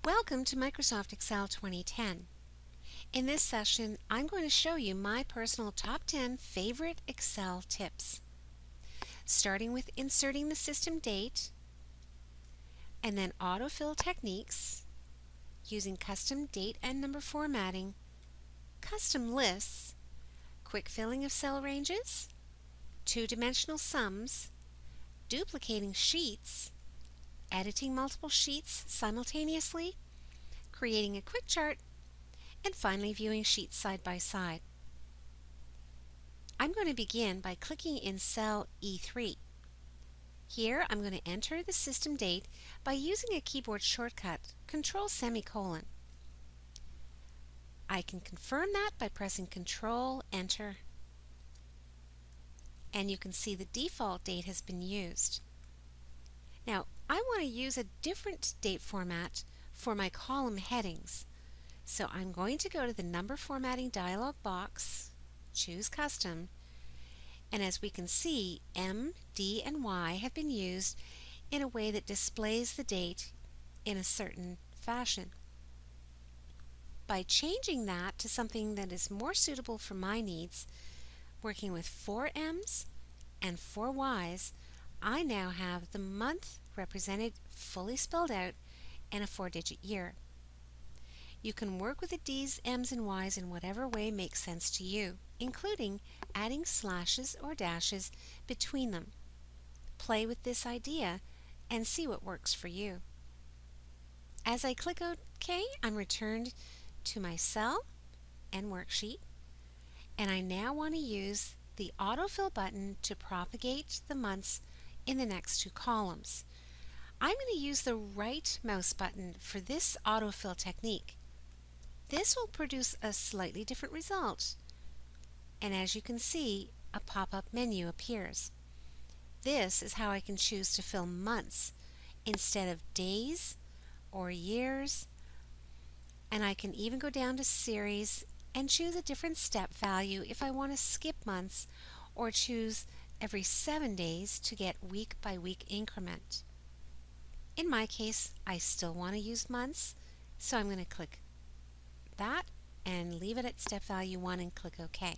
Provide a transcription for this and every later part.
Welcome to Microsoft Excel 2010. In this session, I'm going to show you my personal top 10 favorite Excel tips. Starting with inserting the system date, and then autofill techniques, using custom date and number formatting, custom lists, quick filling of cell ranges, two-dimensional sums, duplicating sheets, editing multiple sheets simultaneously, creating a quick chart, and finally viewing sheets side by side. I'm going to begin by clicking in cell E3. Here I'm going to enter the system date by using a keyboard shortcut, Control-semicolon. I can confirm that by pressing Control-Enter, and you can see the default date has been used. Now, I want to use a different date format for my column headings. So I'm going to go to the number formatting dialog box, choose custom, and as we can see, M, D, and Y have been used in a way that displays the date in a certain fashion. By changing that to something that is more suitable for my needs, working with 4 M's and 4 Y's, I now have the month represented fully spelled out and a 4-digit year. You can work with the D's, M's, and Y's in whatever way makes sense to you, including adding slashes or dashes between them. Play with this idea and see what works for you. As I click OK, I'm returned to my cell and worksheet, and I now want to use the autofill button to propagate the months in the next 2 columns. I'm going to use the right mouse button for this autofill technique. This will produce a slightly different result, and as you can see, a pop-up menu appears. This is how I can choose to fill months instead of days or years, and I can even go down to series and choose a different step value if I want to skip months, or choose every 7 days to get week by week increment. In my case, I still want to use months, so I'm going to click that and leave it at step value 1 and click OK.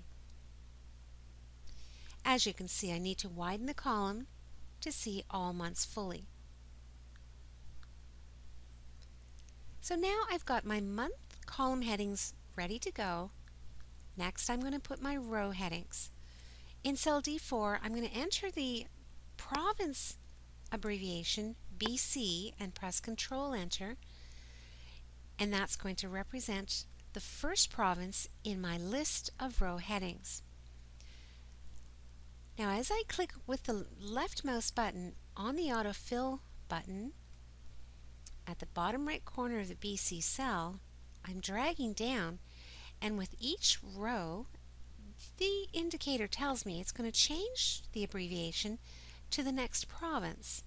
As you can see, I need to widen the column to see all months fully. So now I've got my month column headings ready to go. Next, I'm going to put my row headings. In cell D4, I'm going to enter the province abbreviation BC and press Control-Enter, and that's going to represent the first province in my list of row headings. Now, as I click with the left mouse button on the autofill button at the bottom right corner of the BC cell, I'm dragging down, and with each row, the indicator tells me it's going to change the abbreviation to the next province.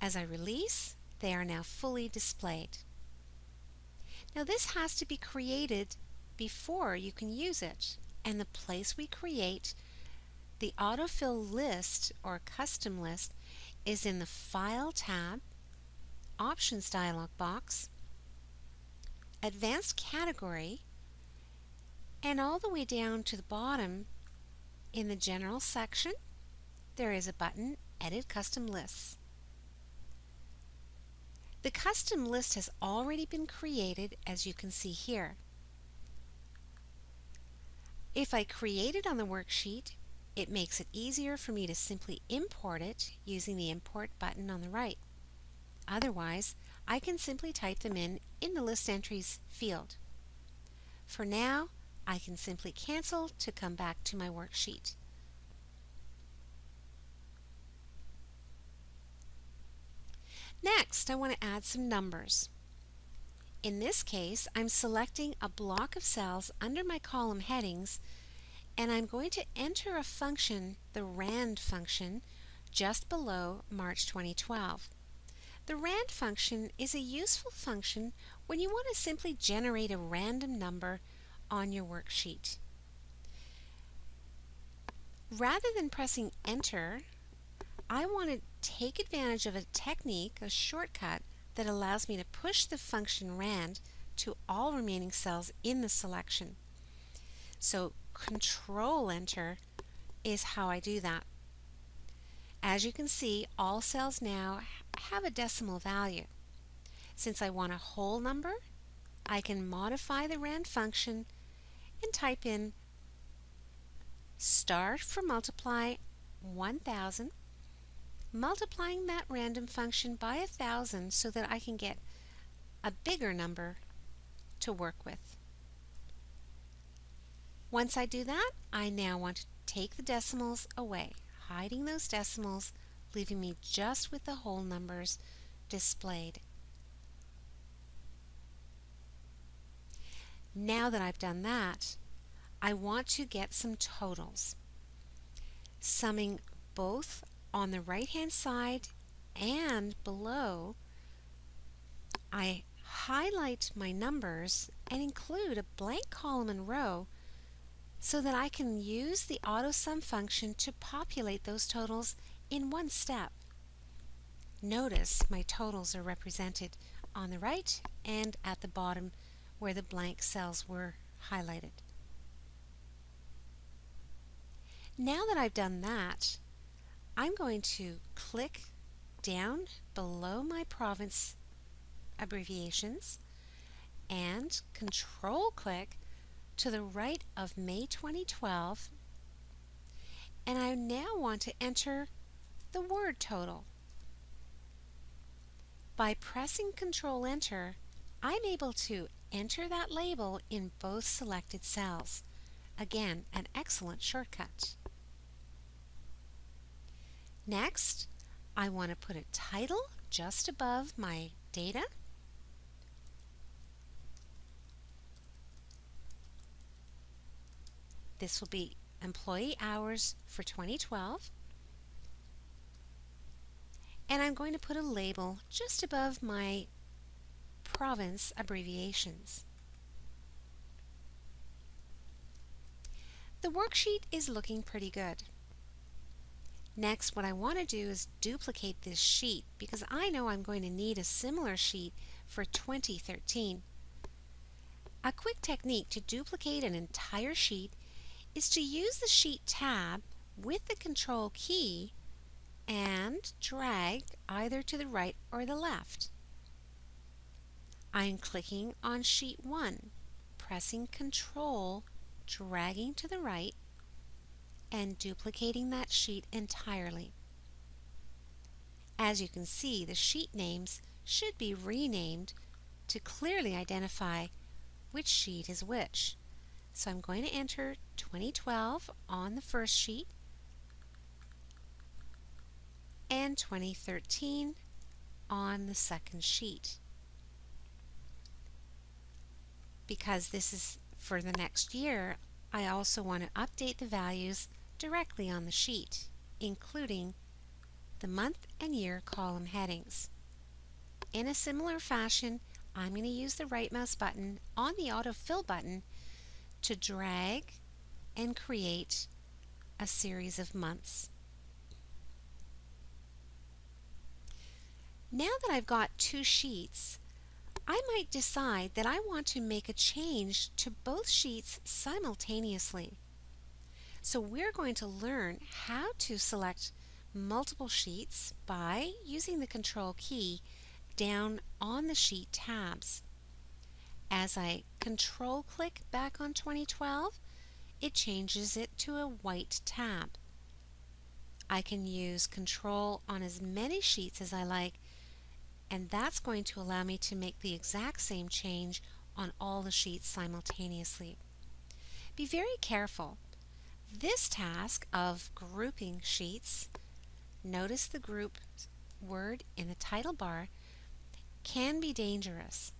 As I release, they are now fully displayed. Now this has to be created before you can use it, and the place we create the autofill list or custom list is in the File tab, Options dialog box, Advanced Category, and all the way down to the bottom in the General section, there is a button, Edit Custom Lists. The custom list has already been created, as you can see here. If I create it on the worksheet, it makes it easier for me to simply import it using the Import button on the right. Otherwise, I can simply type them in the List Entries field. For now, I can simply cancel to come back to my worksheet. Next, I want to add some numbers. In this case, I'm selecting a block of cells under my column headings, and I'm going to enter a function, the RAND function, just below March 2012. The RAND function is a useful function when you want to simply generate a random number on your worksheet. Rather than pressing Enter, I want to take advantage of a technique, a shortcut, that allows me to push the function rand to all remaining cells in the selection. So Control Enter is how I do that. As you can see, all cells now have a decimal value. Since I want a whole number, I can modify the rand function and type in star for multiply 1000, multiplying that random function by 1000 so that I can get a bigger number to work with. Once I do that, I now want to take the decimals away, hiding those decimals, leaving me just with the whole numbers displayed. Now that I've done that, I want to get some totals. Summing both on the right-hand side and below, I highlight my numbers and include a blank column and row so that I can use the AutoSum function to populate those totals in one step. Notice my totals are represented on the right and at the bottom where the blank cells were highlighted. Now that I've done that, I'm going to click down below my province abbreviations and control click to the right of May 2012, and I now want to enter the word total. By pressing Control Enter, I'm able to enter that label in both selected cells. Again, an excellent shortcut. Next, I want to put a title just above my data. This will be employee hours for 2012. And I'm going to put a label just above my province abbreviations. The worksheet is looking pretty good. Next, what I want to do is duplicate this sheet because I know I'm going to need a similar sheet for 2013. A quick technique to duplicate an entire sheet is to use the Sheet tab with the Control key and drag either to the right or the left. I'm clicking on Sheet 1, pressing Control, dragging to the right, and duplicating that sheet entirely. As you can see, the sheet names should be renamed to clearly identify which sheet is which. So I'm going to enter 2012 on the first sheet and 2013 on the second sheet. Because this is for the next year, I also want to update the values directly on the sheet, including the month and year column headings. In a similar fashion, I'm going to use the right mouse button on the autofill button to drag and create a series of months. Now that I've got two sheets, I might decide that I want to make a change to both sheets simultaneously. So we're going to learn how to select multiple sheets by using the Control key down on the Sheet tabs. As I Control click back on 2012, it changes it to a white tab. I can use Control on as many sheets as I like, and that's going to allow me to make the exact same change on all the sheets simultaneously. Be very careful. This task of grouping sheets, notice the group word in the title bar, can be dangerous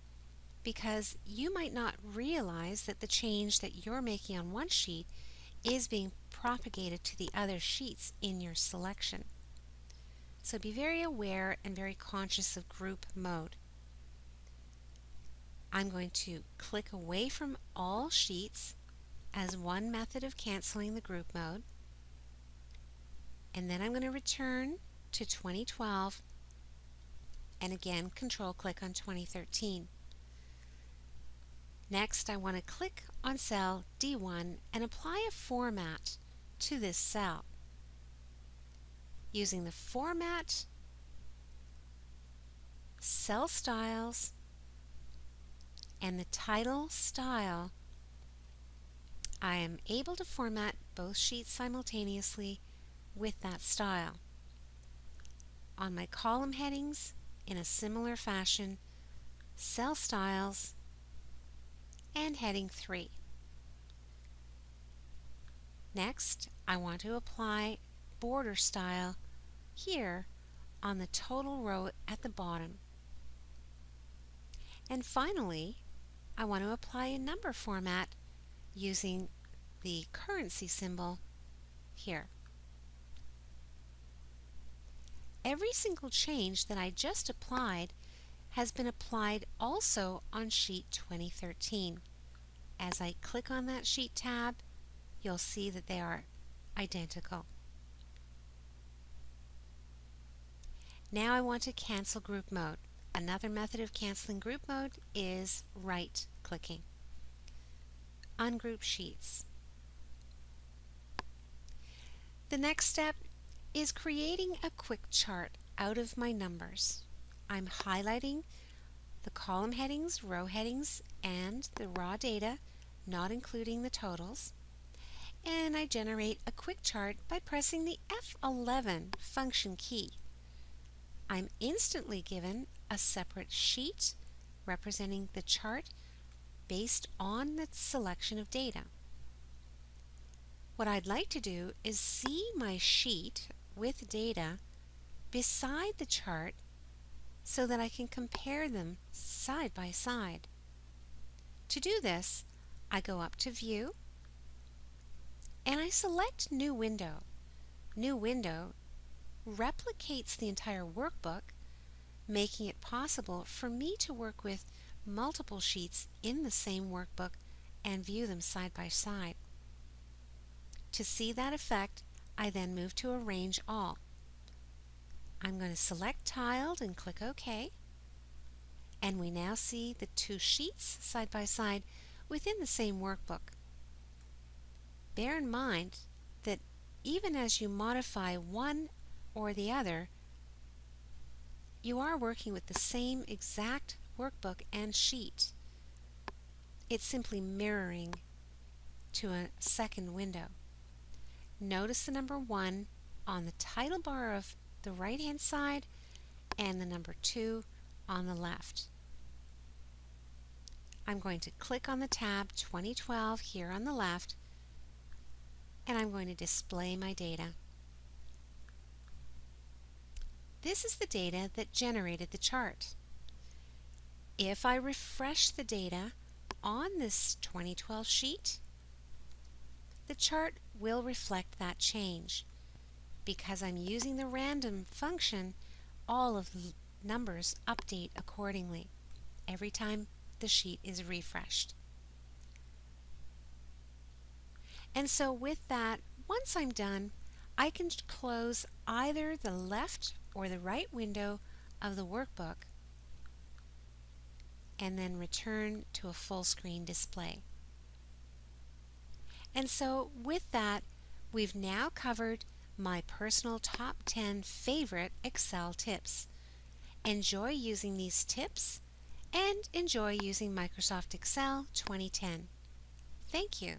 because you might not realize that the change that you're making on one sheet is being propagated to the other sheets in your selection. So be very aware and very conscious of group mode. I'm going to click away from all sheets as one method of canceling the group mode, and then I'm going to return to 2012 and again Control-click on 2013. Next, I want to click on cell D1 and apply a format to this cell. Using the Format, Cell Styles, and the Title Style, I am able to format both sheets simultaneously with that style. On my column headings, in a similar fashion, Cell Styles, and Heading 3. Next, I want to apply border style here on the total row at the bottom. And finally, I want to apply a number format using the currency symbol here. Every single change that I just applied has been applied also on sheet 2013. As I click on that sheet tab, you'll see that they are identical. Now I want to cancel group mode. Another method of canceling group mode is right-clicking. Ungroup sheets. The next step is creating a quick chart out of my numbers. I'm highlighting the column headings, row headings, and the raw data, not including the totals. And I generate a quick chart by pressing the F11 function key. I'm instantly given a separate sheet representing the chart based on the selection of data. What I'd like to do is see my sheet with data beside the chart so that I can compare them side by side. To do this, I go up to View and I select New Window. New Window replicates the entire workbook, making it possible for me to work with multiple sheets in the same workbook and view them side by side. To see that effect, I then move to Arrange All. I'm going to select Tiled and click OK, and we now see the two sheets side by side within the same workbook. Bear in mind that even as you modify one or the other, you are working with the same exact workbook and sheet. It's simply mirroring to a second window. Notice the number 1 on the title bar of the right hand side and the number 2 on the left. I'm going to click on the tab 2012 here on the left, and I'm going to display my data. This is the data that generated the chart. If I refresh the data on this 2012 sheet, the chart will reflect that change. Because I'm using the random function, all of the numbers update accordingly every time the sheet is refreshed. And so with that, once I'm done, I can close either the left or the right window of the workbook and then return to a full screen display. And so with that, we've now covered my personal top 10 favorite Excel tips. Enjoy using these tips and enjoy using Microsoft Excel 2010. Thank you.